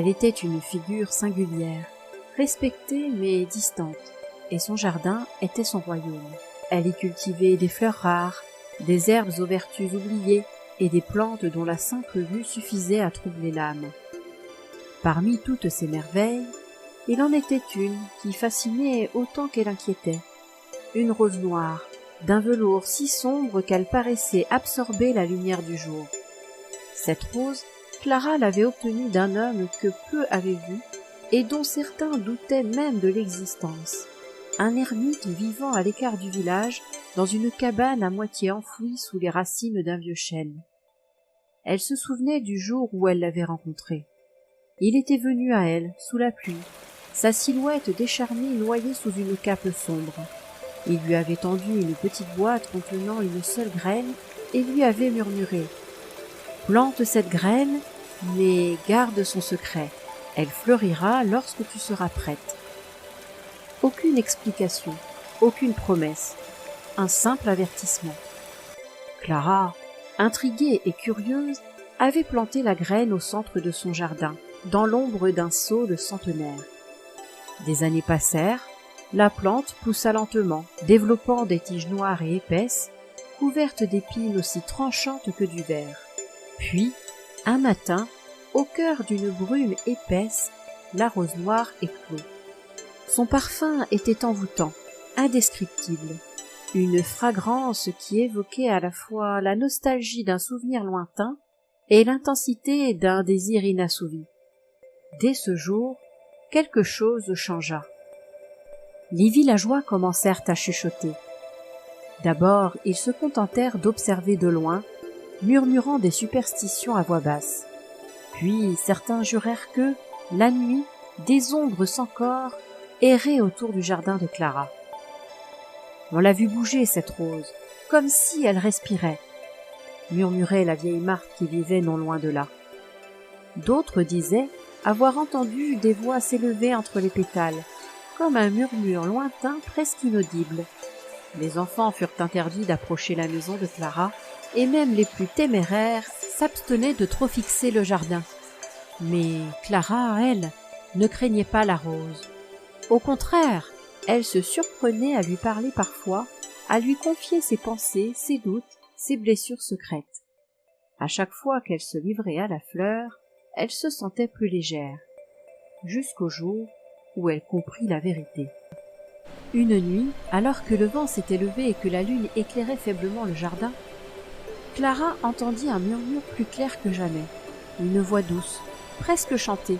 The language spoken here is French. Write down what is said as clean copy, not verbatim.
Elle était une figure singulière, respectée mais distante, et son jardin était son royaume. Elle y cultivait des fleurs rares, des herbes aux vertus oubliées et des plantes dont la simple vue suffisait à troubler l'âme. Parmi toutes ces merveilles, il en était une qui fascinait autant qu'elle inquiétait. Une rose noire, d'un velours si sombre qu'elle paraissait absorber la lumière du jour. Cette rose, Clara l'avait obtenue d'un homme que peu avaient vu et dont certains doutaient même de l'existence. Un ermite vivant à l'écart du village, dans une cabane à moitié enfouie sous les racines d'un vieux chêne. Elle se souvenait du jour où elle l'avait rencontré. Il était venu à elle, sous la pluie, sa silhouette décharnée noyée sous une cape sombre. Il lui avait tendu une petite boîte contenant une seule graine et lui avait murmuré « Plante cette graine, mais garde son secret. Elle fleurira lorsque tu seras prête. » Aucune explication, aucune promesse, un simple avertissement. Clara, intriguée et curieuse, avait planté la graine au centre de son jardin, dans l'ombre d'un saule centenaire. Des années passèrent, la plante poussa lentement, développant des tiges noires et épaisses, couvertes d'épines aussi tranchantes que du verre. Puis, un matin, au cœur d'une brume épaisse, la rose noire éclot. Son parfum était envoûtant, indescriptible, une fragrance qui évoquait à la fois la nostalgie d'un souvenir lointain et l'intensité d'un désir inassouvi. Dès ce jour, quelque chose changea. Les villageois commencèrent à chuchoter. D'abord, ils se contentèrent d'observer de loin, murmurant des superstitions à voix basse. Puis certains jurèrent que, la nuit, des ombres sans corps erraient autour du jardin de Clara. « On l'a vue bouger, cette rose, comme si elle respirait », murmurait la vieille Marthe qui vivait non loin de là. D'autres disaient avoir entendu des voix s'élever entre les pétales, comme un murmure lointain presque inaudible. Les enfants furent interdits d'approcher la maison de Clara, et même les plus téméraires s'abstenaient de trop fixer le jardin. Mais Clara, elle, ne craignait pas la rose. Au contraire, elle se surprenait à lui parler parfois, à lui confier ses pensées, ses doutes, ses blessures secrètes. À chaque fois qu'elle se livrait à la fleur, elle se sentait plus légère, jusqu'au jour où elle comprit la vérité. Une nuit, alors que le vent s'était levé et que la lune éclairait faiblement le jardin, Clara entendit un murmure plus clair que jamais, une voix douce, presque chantée,